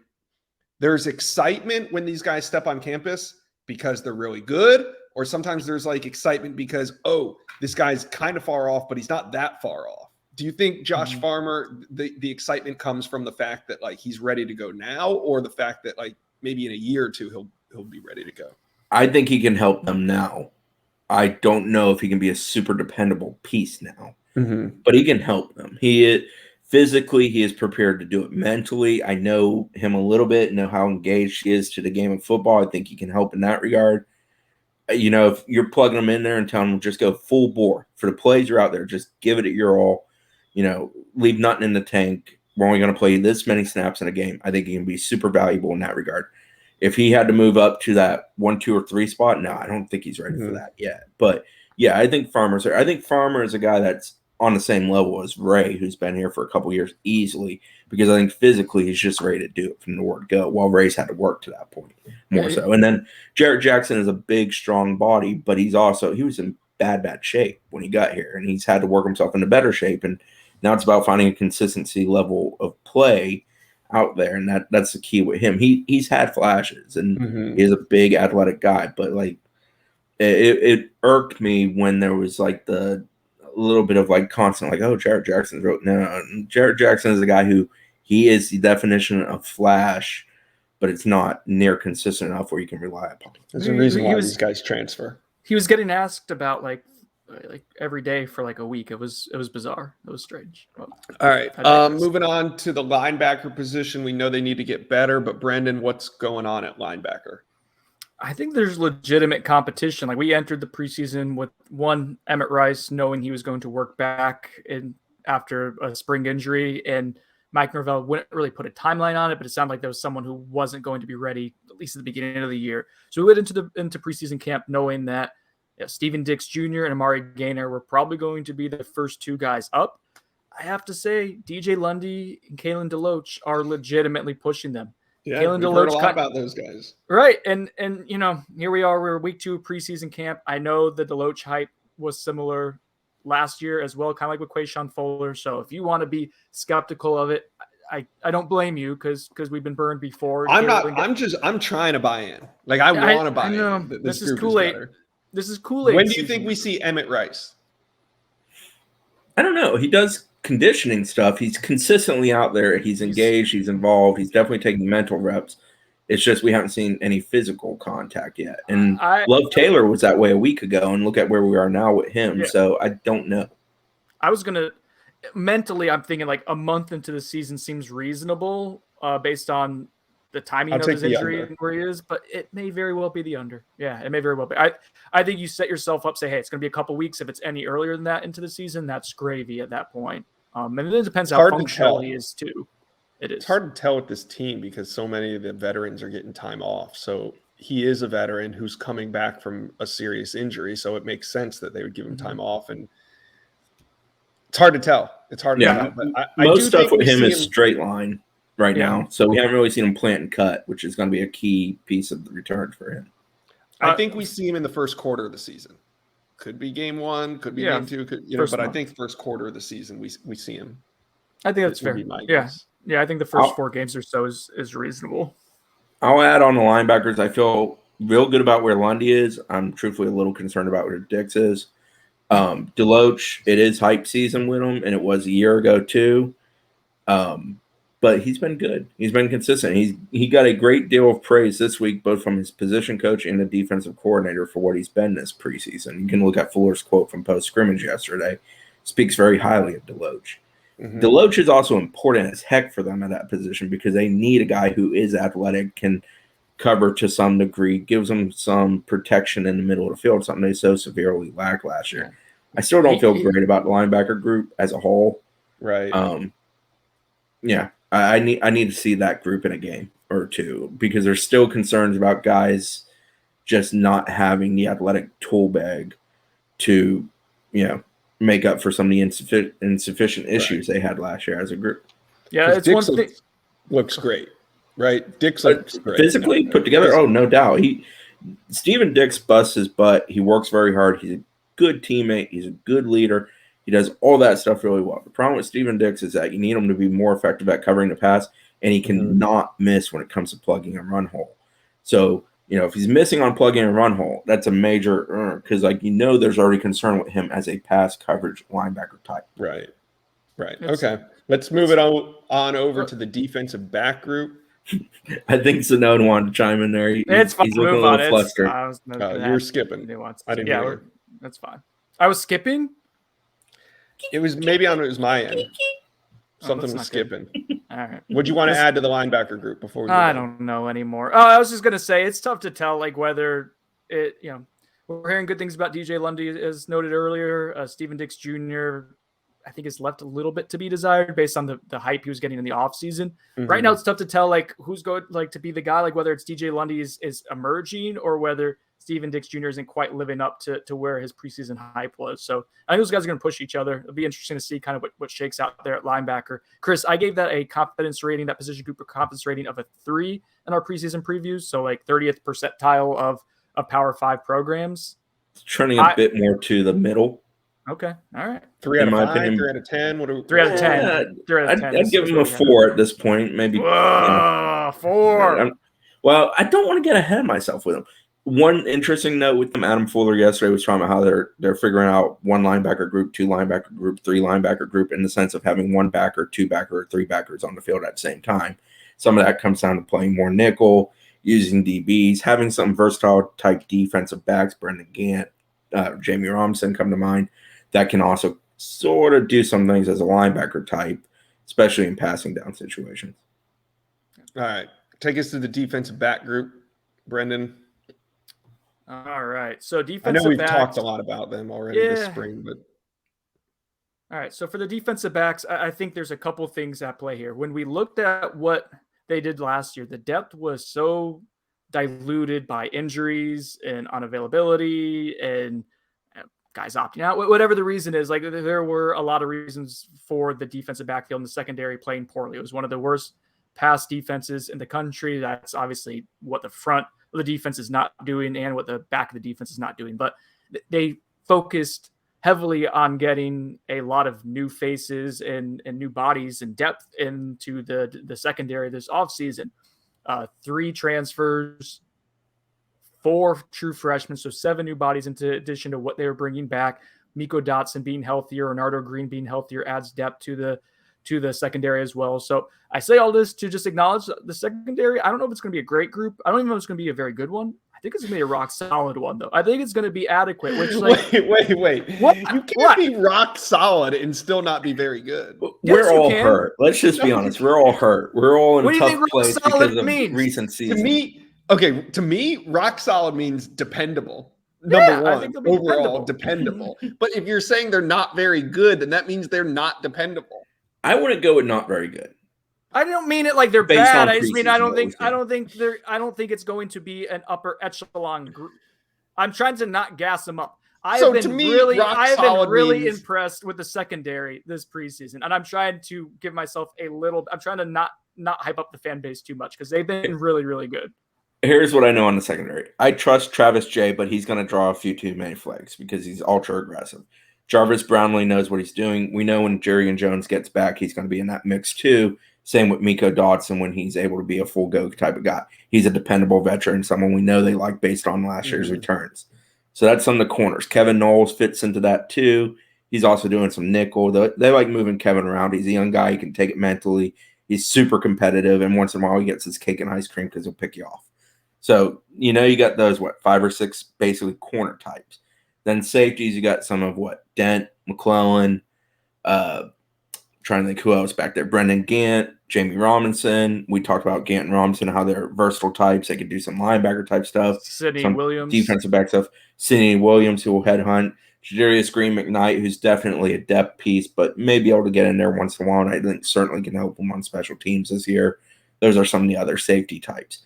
there's excitement when these guys step on campus because they're really good, or sometimes there's like excitement because, oh, this guy's kind of far off, but he's not that far off. Do you think Josh Farmer, the excitement comes from the fact that like he's ready to go now, or the fact that like maybe in a year or two he'll be ready to go? I think he can help them now. I don't know if he can be a super dependable piece now, but he can help them. Physically, he is prepared to do it. Mentally, I know him a little bit, know how engaged he is to the game of football. I think he can help in that regard. You know, if you're plugging him in there and telling him just go full bore for the plays you're out there, just give it at your all. You know, leave nothing in the tank. We're only going to play this many snaps in a game. I think he can be super valuable in that regard. If he had to move up to that 1, 2, or 3 spot, no, I don't think he's ready for that yet. But yeah, I think Farmer is a guy that's on the same level as Ray, who's been here for a couple years easily, because I think physically he's just ready to do it from the word go, while Ray's had to work to that point more so. And then Jarrett Jackson is a big, strong body, but he was in bad shape when he got here, and he's had to work himself into better shape. And now it's about finding a consistency level of play out there, and that's the key with him. He's had flashes, and he's a big athletic guy, but like it irked me when there was like a little bit of like constant like, oh, Jarrett Jackson's wrote. No, Jarrett Jackson is a guy who he is the definition of flash, but it's not near consistent enough where you can rely upon. There's a reason why these guys transfer. He was getting asked about like every day for like a week. It was bizarre. It was strange. Well, all right. Moving on to the linebacker position. We know they need to get better, but Brendan, what's going on at linebacker? I think there's legitimate competition. Like, we entered the preseason with one Emmett Rice, knowing he was going to work back after a spring injury, and Mike Norvell wouldn't really put a timeline on it, but it sounded like there was someone who wasn't going to be ready, at least at the beginning of the year. So we went into preseason camp knowing that Steven Dix Jr. and Amari Gaynor were probably going to be the first 2 guys up. I have to say, DJ Lundy and Kalen DeLoach are legitimately pushing them. Yeah, we've heard a lot about those guys. Right, and you know, here we are. We're week 2 of preseason camp. I know the DeLoach hype was similar last year as well, kind of like with Quayshawn Fuller. So if you want to be skeptical of it, I don't blame you because we've been burned before. I'm trying to buy in. Like, I want to buy in. This is Kool-Aid. This is Kool-Aid. When do you think we see Emmett Rice? I don't know. He does conditioning stuff. He's consistently out there. He's engaged. He's involved. He's definitely taking mental reps. It's just we haven't seen any physical contact yet. And Love Taylor was that way a week ago, and look at where we are now with him. Yeah. So I don't know. I was going to – mentally, I'm thinking like a month into the season seems reasonable based on the timing of his injury and where he is, but it may very well be the under. Yeah, it may very well be. I think you set yourself up, say, hey, it's going to be a couple weeks. If it's any earlier than that into the season, that's gravy at that point. And it depends how functional he is too. It is. It's hard to tell with this team because so many of the veterans are getting time off. So he is a veteran who's coming back from a serious injury. So it makes sense that they would give him time off. And it's hard to tell. It's hard to tell. But most stuff with him is him straight line right now. So we haven't really seen him plant and cut, which is going to be a key piece of the return for him. I think we see him in the first quarter of the season. Could be game 1, could be game 2, but I think first quarter of the season we see him. I think that's fair. Yeah, I think the first 4 games or so is reasonable. I'll add on the linebackers. I feel real good about where Lundy is. I'm truthfully a little concerned about where Dix is. Deloach, it is hype season with him, and it was a year ago too. But he's been good. He's been consistent. He got a great deal of praise this week, both from his position coach and the defensive coordinator for what he's been this preseason. You can look at Fuller's quote from post-scrimmage yesterday. Speaks very highly of Deloach. Mm-hmm. Deloach is also important as heck for them at that position because they need a guy who is athletic, can cover to some degree, gives them some protection in the middle of the field, something they so severely lacked last year. I still don't feel great about the linebacker group as a whole. Right. I need to see that group in a game or two because there's still concerns about guys just not having the athletic tool bag to, make up for some of the insufficient issues they had last year as a group. Yeah, it's Dix one thing. Looks great, right? Dix looks great. Physically put together, no doubt. Steven Dix busts his butt. He works very hard. He's a good teammate. He's a good leader. He does all that stuff really well. The problem with Steven Dix is that you need him to be more effective at covering the pass, and he can not miss when it comes to plugging a run hole. So, if he's missing on plugging a run hole, that's a major because, there's already concern with him as a pass coverage linebacker type. Right. Okay. Let's move it on over to the defensive back group. I think Zanone wanted to chime in there. It's fine. He's looking a little flustered. You were skipping. I didn't hear. That's fine. I was skipping. It was my end. Something was skipping. All right. What do you want to add to the linebacker group before we? I don't know anymore. Oh, I was just gonna say it's tough to tell whether it. We're hearing good things about DJ Lundy, as noted earlier. Steven Dix Jr. I think has left a little bit to be desired based on the hype he was getting in the offseason. Right now, it's tough to tell who's going to be the guy. Whether it's DJ Lundy is emerging or whether Steven Dix Jr. isn't quite living up to where his preseason hype was. So I think those guys are going to push each other. It'll be interesting to see kind of what shakes out there at linebacker. Chris, I gave that a confidence rating, that position group a confidence rating of a 3 in our preseason previews. So 30th percentile of Power 5 programs. It's trending a bit more to the middle. Okay. All right. 3 out of 5, 3 out of 10. 3 out of 10. 3 out of 10. I'd give him a 4 at this point. Maybe. 4. Well, I don't want to get ahead of myself with him. One interesting note with them, Adam Fuller yesterday was talking about how they're figuring out 1 linebacker group, 2 linebacker group, 3 linebacker group in the sense of having 1 backer, 2 backer, or 3 backers on the field at the same time. Some of that comes down to playing more nickel, using DBs, having some versatile type defensive backs, Brendan Gant, Jamie Robinson come to mind, that can also sort of do some things as a linebacker type, especially in passing down situations. All right. Take us to the defensive back group, Brendan. All right. So defensive I know we've backs, talked a lot about them already this spring, but all right. So for the defensive backs, I think there's a couple things at play here. When we looked at what they did last year, the depth was so diluted by injuries and unavailability and guys opting out, whatever the reason is. There were a lot of reasons for the defensive backfield and the secondary playing poorly. It was one of the worst pass defenses in the country. That's obviously what the front of the defense is not doing and what the back of the defense is not doing. But they focused heavily on getting a lot of new faces and new bodies and depth into the secondary this offseason. 3 transfers, 4 true freshmen, so 7 new bodies in addition to what they were bringing back. Miko Dotson being healthier, Renardo Green being healthier adds depth to the secondary as well. So I say all this to just acknowledge the secondary. I don't know if it's going to be a great group. I don't even know if it's going to be a very good one. I think it's going to be a rock solid one, though. I think it's going to be adequate. Which, wait. What? You can't be rock solid and still not be very good. We're all hurt. Let's just be honest. We're all hurt. We're all in a tough place because of recent seasons. To me, rock solid means dependable. Number one, overall dependable. But if you're saying they're not very good, then that means they're not dependable. I wouldn't go with not very good. I don't mean it like they're Based bad. on I just mean preseason, I don't what think we've I seen. don't think it's going to be an upper echelon group. I'm trying to not gas them up. I So have to been me, really rock I have been solid really means- impressed with the secondary this preseason, and I'm trying to give myself a little. I'm trying to not hype up the fan base too much because they've been really, really good. Here's what I know on the secondary. I trust Travis J, but he's going to draw a few too many flags because he's ultra aggressive. Jarvis Brownlee knows what he's doing. We know when Jerry and Jones gets back, he's going to be in that mix too. Same with Miko Dodson when he's able to be a full go type of guy. He's a dependable veteran, someone we know they like based on last year's returns. So that's some of the corners. Kevin Knowles fits into that too. He's also doing some nickel. They like moving Kevin around. He's a young guy. He can take it mentally. He's super competitive, and once in a while he gets his cake and ice cream because he'll pick you off. So, you got those, 5 or 6 basically corner types. Then safeties, you got some of Dent, McClellan, trying to think who else back there. Brendan Gant, Jamie Robinson. We talked about Gant and Robinson, how they're versatile types. They could do some linebacker type stuff. Sidney some Williams. Defensive back stuff. Sidney Williams, who will headhunt. Jadarius Green McKnight, who's definitely a depth piece, but may be able to get in there once in a while, and I think certainly can help them on special teams this year. Those are some of the other safety types.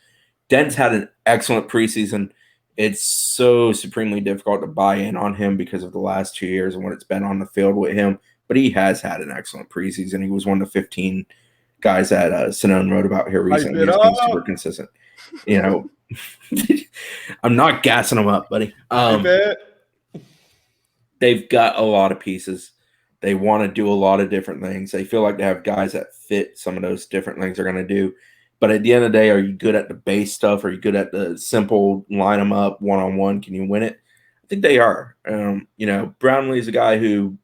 Dent's had an excellent preseason. It's so supremely difficult to buy in on him because of the last 2 years and what it's been on the field with him, but he has had an excellent preseason. He was one of the 15 guys that Sinone wrote about here recently. He's been super consistent. I'm not gassing him up, buddy. They've got a lot of pieces. They want to do a lot of different things. They feel like they have guys that fit some of those different things they're going to do. But at the end of the day, are you good at the base stuff? Are you good at the simple line them up one-on-one? Can you win it? I think they are. Brownlee's a guy who,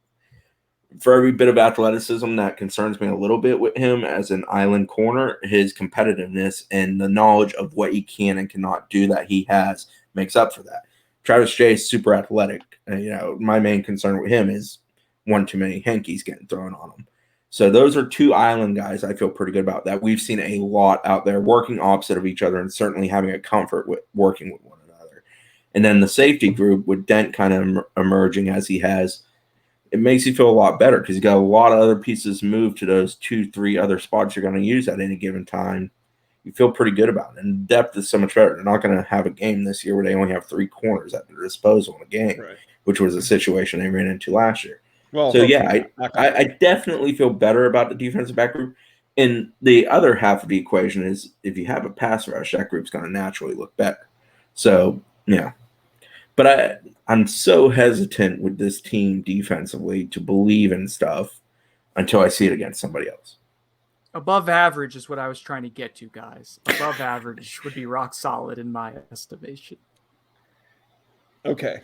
for every bit of athleticism that concerns me a little bit with him as an island corner, his competitiveness and the knowledge of what he can and cannot do that he has makes up for that. Travis J is super athletic. My main concern with him is one too many hankies getting thrown on him. So those are 2 island guys I feel pretty good about that. We've seen a lot out there working opposite of each other and certainly having a comfort with working with one another. And then the safety group with Dent kind of emerging as he has, it makes you feel a lot better because you got a lot of other pieces moved to those 2-3 other spots you're going to use at any given time. You feel pretty good about it. And depth is so much better. They're not going to have a game this year where they only have 3 corners at their disposal in a game, Right. which was a situation they ran into last year. Well, so, yeah, I definitely feel better about the defensive back group. And the other half of the equation is if you have a pass rush, that group's going to naturally look better. So, yeah. But I'm so hesitant with this team defensively to believe in stuff until I see it against somebody else. Above average is what I was trying to get to, guys. Above average would be rock solid in my estimation. Okay.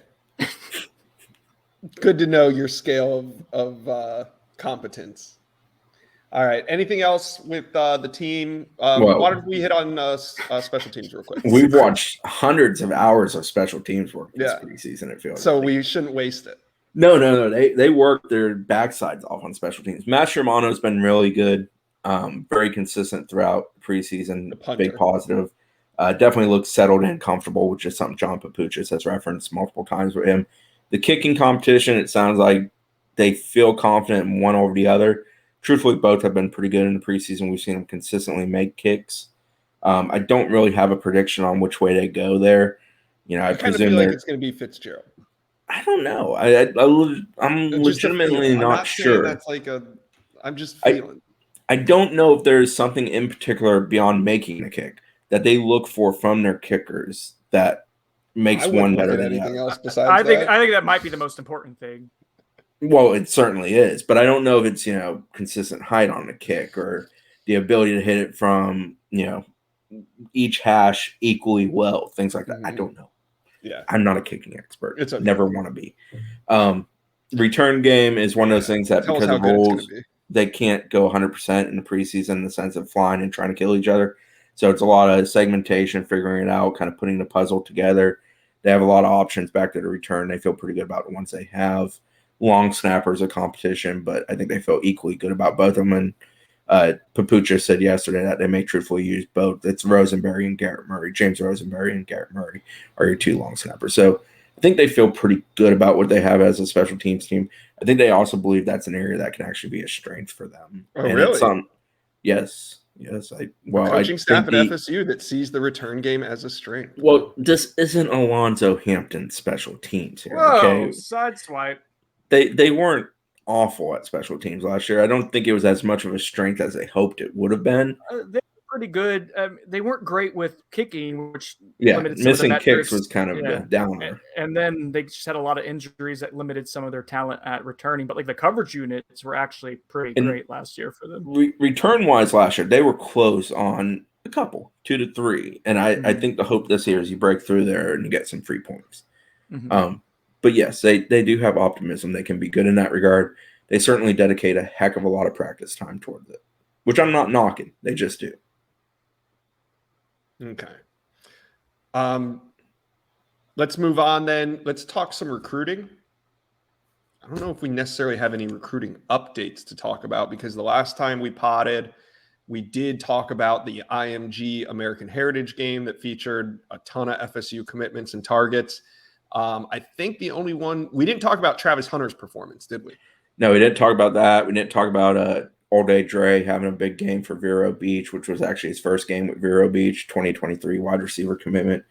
Good to know your scale of competence. All right. Anything else with the team? Why don't we hit on special teams real quick? We've watched hundreds of hours of special teams work this preseason, it feels so we shouldn't waste it. No. They work their backsides off on special teams. Matt Shermano's been really good. Very consistent throughout preseason. Big positive. Definitely looks settled and comfortable, which is something John Papuchis has referenced multiple times with him. The kicking competition, it sounds like they feel confident in one over the other. Truthfully, both have been pretty good in the preseason. We've seen them consistently make kicks. I don't really have a prediction on which way they go there. I kind of feel like it's going to be Fitzgerald. I don't know. I'm legitimately not sure. That's like I'm just feeling. I don't know if there's something in particular beyond making a kick that they look for from their kickers that makes one better than anything else besides I think that might be the most important thing. Well, it certainly is, but I don't know if it's consistent height on the kick or the ability to hit it from each hash equally well, things like that. I don't know. Yeah, I'm not a kicking expert. It's okay. Never want to be. Return game is one of those things that because of rules they can't go 100% in the preseason in the sense of flying and trying to kill each other. So it's a lot of segmentation, figuring it out, kind of putting the puzzle together. They have a lot of options back to the return. They feel pretty good about the ones they have. Long snappers a competition, but I think they feel equally good about both of them. And Papucha said yesterday that they may truthfully use both. It's Rosenberry and Garrett Murray. James Rosenberry and Garrett Murray are your 2 long snappers. So I think they feel pretty good about what they have as a special teams team. I think they also believe that's an area that can actually be a strength for them. Oh, really? Yes. Yes, Coaching staff at think FSU that sees the return game as a strength. well, this isn't Alonzo Hampton's special teams here. Whoa, Okay, sideswipe. they weren't awful at special teams last year. I don't think it was as much of a strength as they hoped it would have been. They were pretty good. They weren't great with kicking, which Yeah, limited some of the missing kicks metrics. was kind of the downer. And then they just had a lot of injuries that limited some of their talent at returning. But like the coverage units were actually pretty great last year for them. Return wise, last year they were close on a couple, 2 to 3, and I think the hope this year is you break through there and you get some free points. But yes, they do have optimism. They can be good in that regard. They certainly dedicate a heck of a lot of practice time towards it, which I'm not knocking. They just do. Okay. Let's move on then. Let's talk some recruiting. I don't know if we necessarily have any recruiting updates to talk about because the last time we potted, we did talk about the IMG American Heritage game that featured a ton of FSU commitments and targets. I think the only one we didn't talk about Travis Hunter's performance, did we? No, we didn't talk about that. We didn't talk about All Day Dre having a big game for Vero Beach, which was actually his first game with Vero Beach, 2023 wide receiver commitment.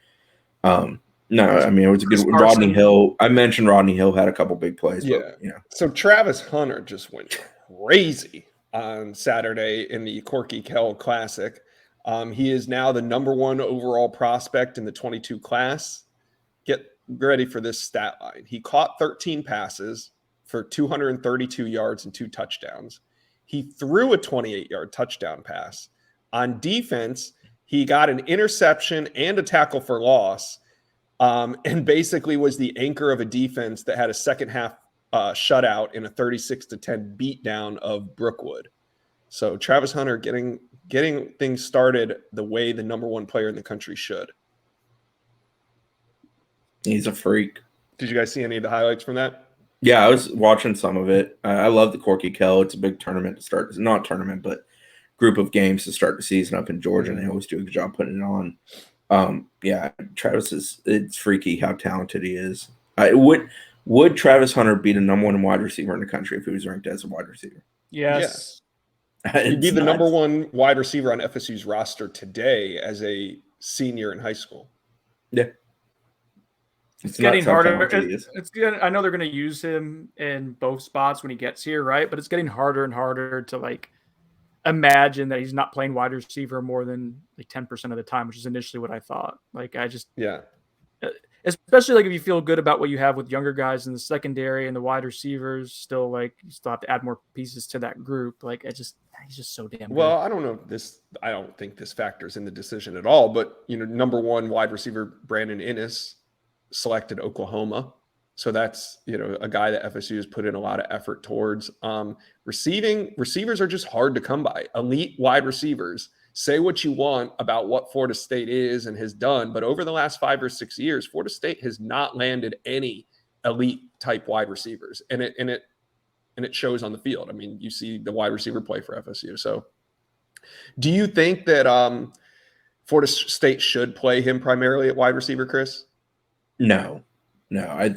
No, I mean, it was a good one. Rodney Hill. I mentioned Rodney Hill had a couple big plays. Yeah. But, So Travis Hunter just went crazy on Saturday in the Corky Kell Classic. He is now the #1 overall prospect in the 22 class. Get ready for this stat line. He caught 13 passes for 232 yards and 2 touchdowns. He threw a 28-yard touchdown pass. On defense, he got an interception and a tackle for loss, and basically was the anchor of a defense that had a second half shutout in a 36-10 beatdown of Brookwood. So Travis Hunter getting things started the way the #1 player in the country should. He's a freak. Did you guys see any of the highlights from that? Yeah, I was watching some of it. I love the Corky Kell. It's a big tournament to start. Not tournament, but group of games to start the season up in Georgia, and they always do a good job putting it on. Yeah, Travis it's freaky how talented he is. Would Travis Hunter be the #1 wide receiver in the country if he was ranked as a wide receiver? Yes. He'd be the #1 wide receiver on FSU's roster today as a senior in high school. Yeah. It's getting harder. It's good. I know they're going to use him in both spots when he gets here, right? But it's getting harder and harder to like imagine that he's not playing wide receiver more than like 10% of the time, which is initially what I thought. Like especially like if you feel good about what you have with younger guys in the secondary and the wide receivers, still like you still have to add more pieces to that group. Like he's just so damn good. Well, I don't think this factors in the decision at all. But #1 wide receiver Brandon Innes selected Oklahoma. So that's, a guy that FSU has put in a lot of effort towards. Receivers are just hard to come by. Elite wide receivers. Say what you want about what Florida State is and has done, but over the last 5 or 6 years, Florida State has not landed any elite type wide receivers. And it shows on the field. I mean, you see the wide receiver play for FSU. So do you think that Florida State should play him primarily at wide receiver, Chris? No. No. I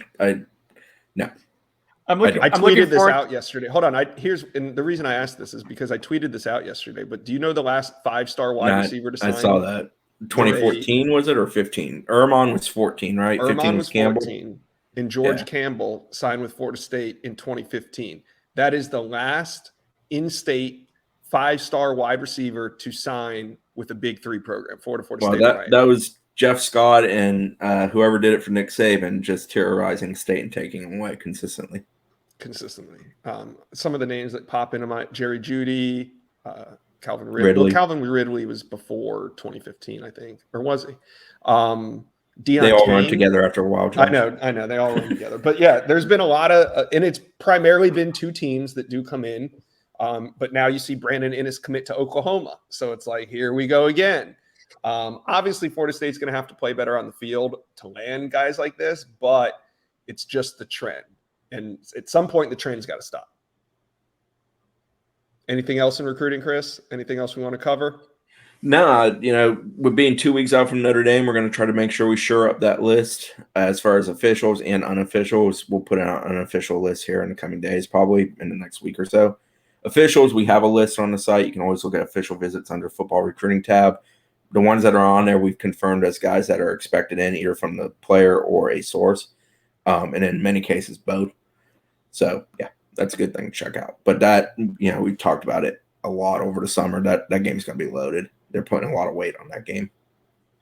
tweeted this out yesterday. Hold on. And the reason I asked this is because I tweeted this out yesterday. But do you know the last 5-star wide receiver to sign? I saw that. 2014 was it or 15? Ermon was 14, right? Ermon 15 was 14. And George Campbell signed with Florida State in 2015. That is the last in-state 5-star wide receiver to sign with a Big 3 program. Florida State. That was Jeff Scott and whoever did it for Nick Saban, just terrorizing state and taking them away consistently. Some of the names that pop into my Jerry Jeudy, Calvin Ridley. Well, Calvin Ridley was before 2015, I think, or was he? Deion they all Kane. run together after a while. Josh. I know. They all run together. But yeah, there's been a lot of, and it's primarily been 2 teams that do come in. But now you see Brandon Innes commit to Oklahoma. So it's like, here we go again. Obviously, Florida State's going to have to play better on the field to land guys like this, but it's just the trend. And at some point, the trend's got to stop. Anything else in recruiting, Chris? Anything else we want to cover? No, with being 2 weeks out from Notre Dame, we're going to try to make sure we shore up that list as far as officials and unofficials. We'll put out an unofficial list here in the coming days, probably in the next week or so. Officials, we have a list on the site. You can always look at official visits under football recruiting tab. The ones that are on there, we've confirmed as guys that are expected in either from the player or a source, and in many cases, both. So, yeah, that's a good thing to check out. But that, we've talked about it a lot over the summer. That game's going to be loaded. They're putting a lot of weight on that game.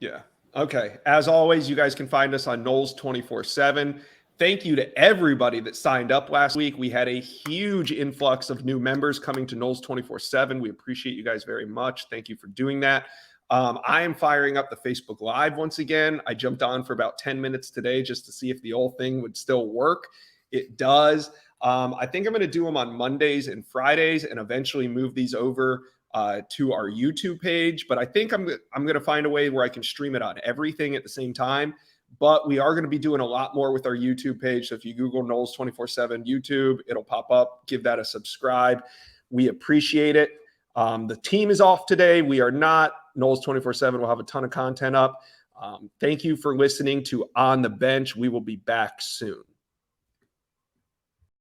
Yeah. Okay. As always, you guys can find us on Knowles 24/7. Thank you to everybody that signed up last week. We had a huge influx of new members coming to Knowles 24/7. We appreciate you guys very much. Thank you for doing that. I am firing up the Facebook Live once again. I jumped on for about 10 minutes today just to see if the old thing would still work. It does. I think I'm going to do them on Mondays and Fridays and eventually move these over to our YouTube page. But I think I'm going to find a way where I can stream it on everything at the same time. But we are going to be doing a lot more with our YouTube page. So if you Google Knowles 24/7 YouTube, it'll pop up. Give that a subscribe. We appreciate it. The team is off today. We are not. Knowles 24/7 will have a ton of content up. Thank you for listening to On the Bench. We will be back soon.